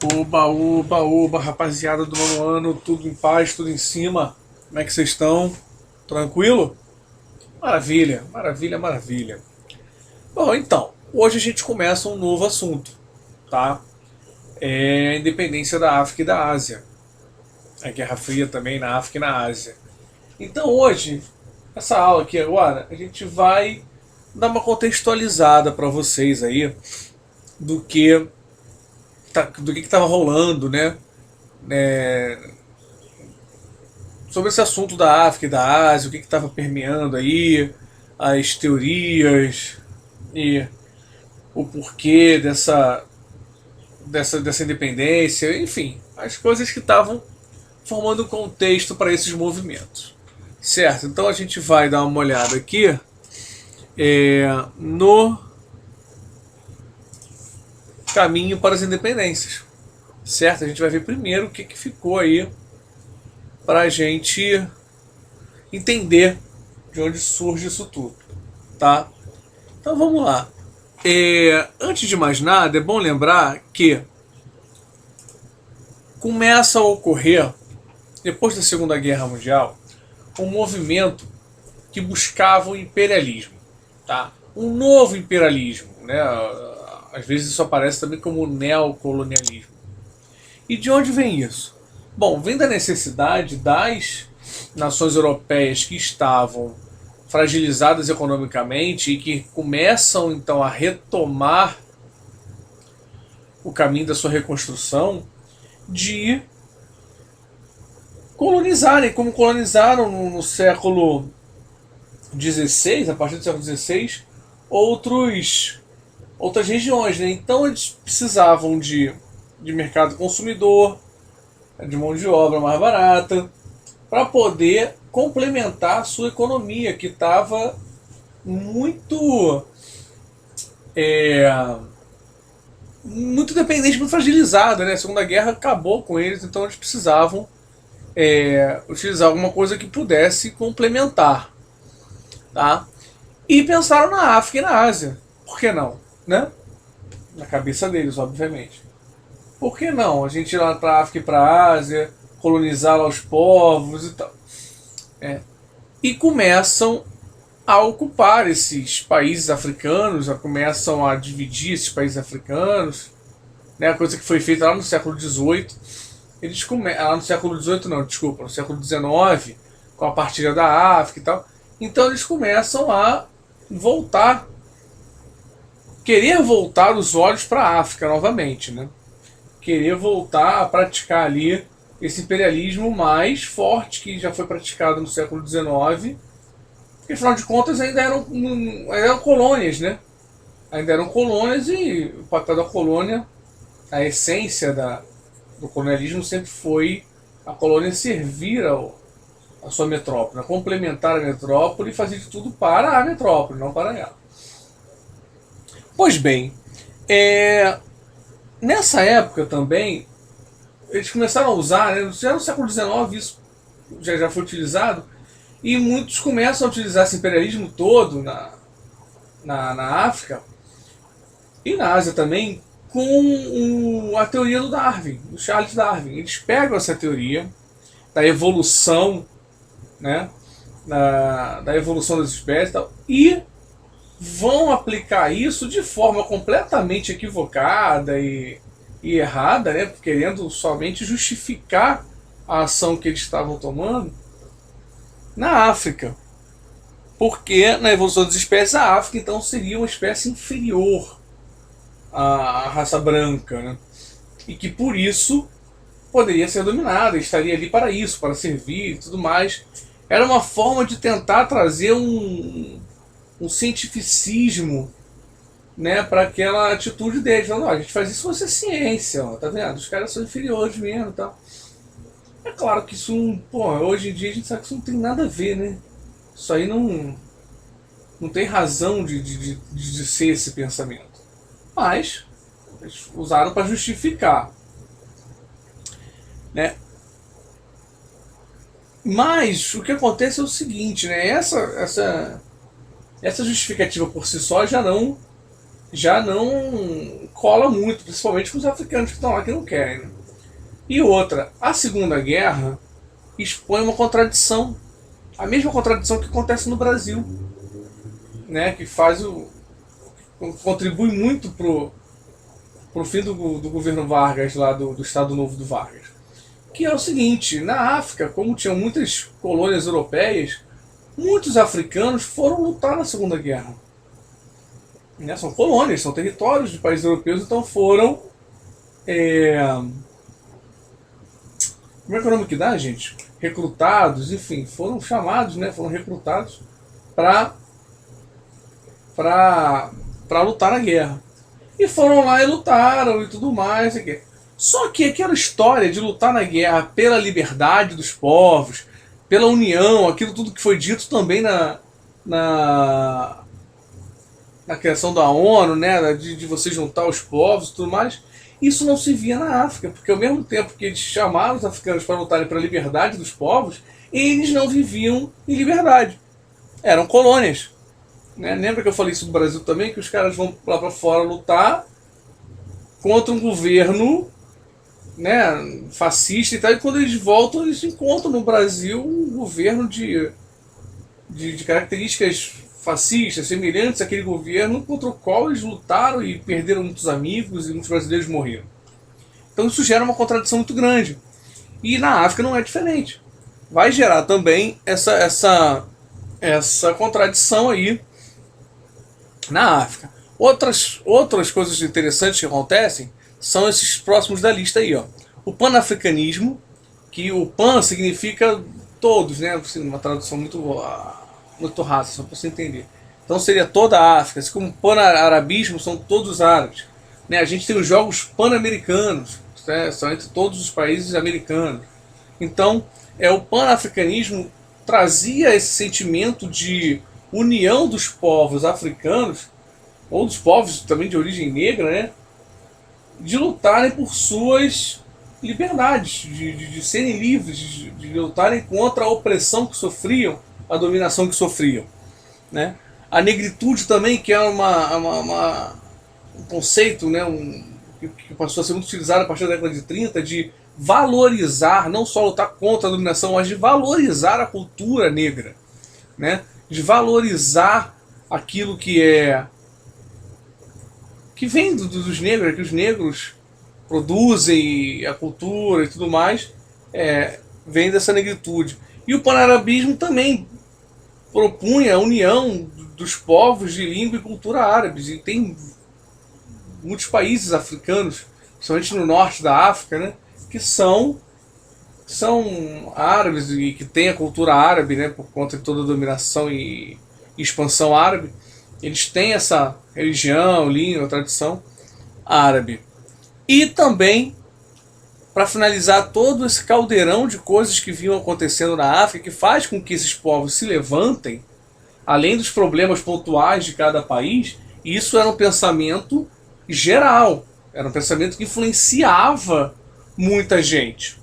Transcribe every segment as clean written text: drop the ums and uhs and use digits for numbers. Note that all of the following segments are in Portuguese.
Oba, oba, oba, rapaziada do nono ano, tudo em paz, tudo em cima. Como é que vocês estão? Tranquilo? Maravilha, maravilha, maravilha. Bom, então, hoje a gente começa um novo assunto, tá? É a independência da África e da Ásia. A Guerra Fria também na África e na Ásia. Então hoje, essa aula aqui agora, a gente vai dar uma contextualizada para vocês aí do que do que estava rolando, né? É, sobre esse assunto da África e da Ásia, o que estava permeando aí, as teorias e o porquê dessa independência, enfim, as coisas que estavam formando um contexto para esses movimentos. Certo, então a gente vai dar uma olhada aqui no caminho para as independências. Certo, a gente vai ver primeiro o que ficou aí para a gente entender de onde surge isso tudo, tá? Então vamos lá. Antes de mais nada, é bom lembrar que começa a ocorrer, depois da Segunda Guerra Mundial, um movimento que buscava o imperialismo, tá? Um novo imperialismo, né? Às vezes isso aparece também como neocolonialismo. E de onde vem isso? Bom, vem da necessidade das nações europeias que estavam fragilizadas economicamente e que começam então a retomar o caminho da sua reconstrução, de colonizarem, como colonizaram no século XVI, a partir do século XVI, outras regiões. Né? Então eles precisavam de mercado consumidor, de mão de obra mais barata, para poder complementar a sua economia, que estava muito é, muito dependente, muito fragilizada. Né? A Segunda Guerra acabou com eles, então eles precisavam utilizar alguma coisa que pudesse complementar. Tá? E pensaram na África e na Ásia. Por que não? Né? Na cabeça deles, obviamente. Por que não? A gente ir lá para a África e para a Ásia, colonizar lá os povos e tal. E começam a ocupar esses países africanos, já começam a dividir esses países africanos, né? Coisa que foi feita lá no século XVIII. Lá no século XVIII não, desculpa, no século XIX, com a partilha da África e tal. Então eles começam a voltar, querer voltar os olhos para a África novamente, né? Querer voltar a praticar ali esse imperialismo mais forte que já foi praticado no século XIX, porque afinal de contas ainda eram colônias, né? Ainda eram colônias e o papel da colônia, a essência do colonialismo sempre foi a colônia servir a sua metrópole, complementar a metrópole e fazer de tudo para a metrópole, não para ela. Pois bem, nessa época também, eles começaram a usar, né, já no século XIX isso já foi utilizado, e muitos começam a utilizar esse imperialismo todo na África e na Ásia também, com a teoria do Darwin, do Charles Darwin. Eles pegam essa teoria da evolução, né, da evolução das espécies e tal, e vão aplicar isso de forma completamente equivocada e errada, né, querendo somente justificar a ação que eles estavam tomando na África. Porque na evolução das espécies, a África então seria uma espécie inferior à raça branca, né? E que por isso poderia ser dominada, estaria ali para isso, para servir e tudo mais. Era uma forma de tentar trazer um cientificismo, né, para aquela atitude deles. Falando, a gente faz isso, você é ciência, ó, tá vendo? Os caras são inferiores mesmo e tal. É claro que isso, pô, hoje em dia a gente sabe que isso não tem nada a ver, né? Isso aí não tem razão de ser esse pensamento. Mas eles usaram para justificar, né? Mas o que acontece é o seguinte, né? Essa justificativa por si só já não já não cola muito, principalmente com os africanos que estão lá que não querem. Né? E outra, a Segunda Guerra expõe uma contradição, a mesma contradição que acontece no Brasil, né? Que faz contribui muito pro fim do governo Vargas lá do Estado Novo do Vargas, que é o seguinte: na África, como tinham muitas colônias europeias, muitos africanos foram lutar na Segunda Guerra. Né? São colônias, são territórios de países europeus, então foram. É... Como é que é o nome que dá, gente? Recrutados, enfim, foram chamados, né? Foram recrutados para para lutar na guerra. E foram lá e lutaram e tudo mais. E só que aquela história de lutar na guerra pela liberdade dos povos, pela união, aquilo tudo que foi dito também na, na criação da ONU, né, de você juntar os povos e tudo mais, isso não se via na África, porque ao mesmo tempo que eles chamaram os africanos para lutarem pela liberdade dos povos, eles não viviam em liberdade. Eram colônias. Né? Lembra que eu falei isso no Brasil também, que os caras vão lá para fora lutar contra um governo, né, fascista e tal, e quando eles voltam, eles encontram no Brasil um governo de características fascistas, semelhantes àquele governo contra o qual eles lutaram e perderam muitos amigos e muitos brasileiros morreram. Então isso gera uma contradição muito grande. E na África não é diferente. Vai gerar também essa contradição aí na África. Outras coisas interessantes que acontecem são esses próximos da lista aí. Ó. O panafricanismo, que o pan significa todos, né? Uma tradução muito rasa, só para você entender. Então seria toda a África, assim como o pan-arabismo são todos os árabes. Né? A gente tem os jogos pan-americanos, né? São entre todos os países americanos. Então, o pan-africanismo trazia esse sentimento de união dos povos africanos, ou dos povos também de origem negra, né? De lutarem por suas liberdades, de serem livres, de lutarem contra a opressão que sofriam, a dominação que sofriam. Né? A negritude também, que é um conceito, né, que passou a ser muito utilizado a partir da década de 30, de valorizar, não só lutar contra a dominação, mas de valorizar a cultura negra. Né? De valorizar aquilo que vem dos negros, que os negros produzem, a cultura e tudo mais, vem dessa negritude. E o panarabismo também propunha a união dos povos de língua e cultura árabes. E tem muitos países africanos, principalmente no norte da África, né, que são árabes e que têm a cultura árabe, né, por conta de toda a dominação e expansão árabe. Eles têm essa religião, língua, tradição árabe. E também, para finalizar todo esse caldeirão de coisas que vinham acontecendo na África, que faz com que esses povos se levantem, além dos problemas pontuais de cada país, isso era um pensamento geral, era um pensamento que influenciava muita gente,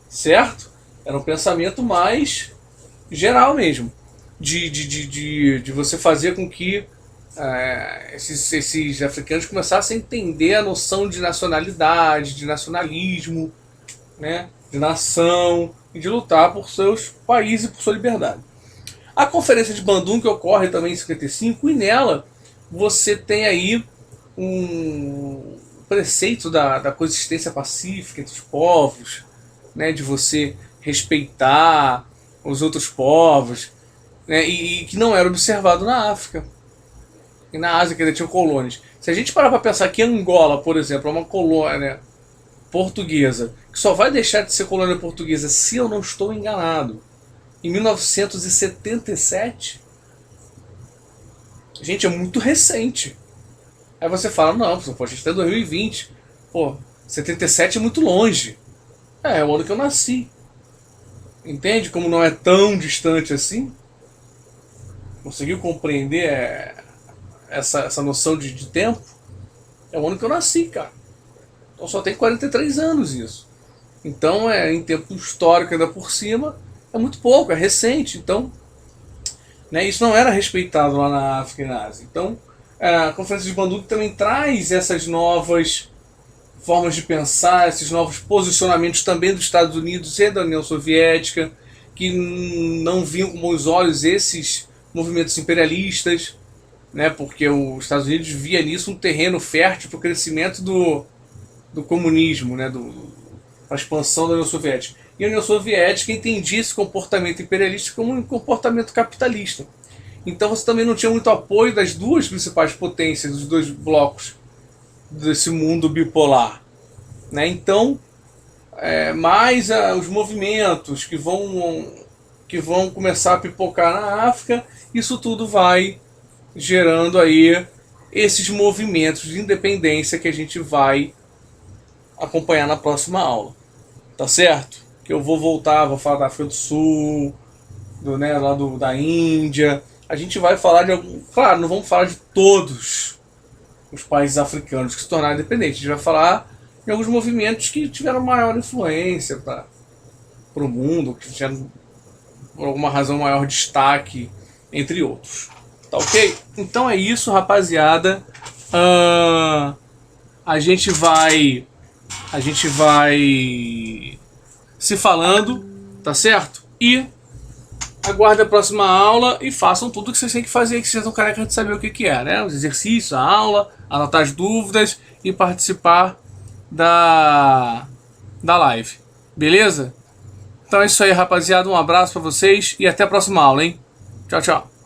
certo? Era um pensamento mais geral mesmo, de você fazer com que esses africanos começassem a entender a noção de nacionalidade, de nacionalismo, né, de nação e de lutar por seus países e por sua liberdade. A Conferência de Bandung, que ocorre também em 55, e nela você tem aí um preceito da coexistência pacífica entre os povos, né, de você respeitar os outros povos, né, e que não era observado na África e na Ásia, que ainda tinham colônias. Se a gente parar para pensar que Angola, por exemplo, é uma colônia portuguesa, que só vai deixar de ser colônia portuguesa, se eu não estou enganado, em 1977, gente, é muito recente. Aí você fala, não, pô, a gente está em 2020, pô, 77 é muito longe. É o ano que eu nasci. Entende como não é tão distante assim? Conseguiu compreender essa noção de tempo? É o ano que eu nasci, cara. Então só tem 43 anos isso. Então, em tempo histórico ainda por cima, é muito pouco, é recente. Então, né, isso não era respeitado lá na África e na Ásia. Então, A Conferência de Bandung também traz essas novas formas de pensar, esses novos posicionamentos também dos Estados Unidos e da União Soviética, que não viam com bons olhos esses movimentos imperialistas, né, porque os Estados Unidos via nisso um terreno fértil para o crescimento do comunismo, né, a expansão da União Soviética. E a União Soviética entendia esse comportamento imperialista como um comportamento capitalista. Então você também não tinha muito apoio das duas principais potências, dos dois blocos desse mundo bipolar. Né? Então, mais os movimentos que vão começar a pipocar na África, isso tudo vai gerando aí esses movimentos de independência que a gente vai acompanhar na próxima aula. Tá certo? Que eu vou voltar, vou falar da África do Sul, da Índia. A gente vai falar de algum. Claro, não vamos falar de todos os países africanos que se tornaram independentes. A gente vai falar de alguns movimentos que tiveram maior influência para o mundo, que tiveram, por alguma razão, maior destaque, entre outros. Tá ok? Então é isso, rapaziada. A gente vai se falando, tá certo? E aguardem a próxima aula e façam tudo o que vocês têm que fazer, que vocês estão carecas de saber o que é, né? Os exercícios, a aula, anotar as dúvidas e participar da live. Beleza? Então é isso aí, rapaziada. Um abraço pra vocês e até a próxima aula, hein? Tchau, tchau.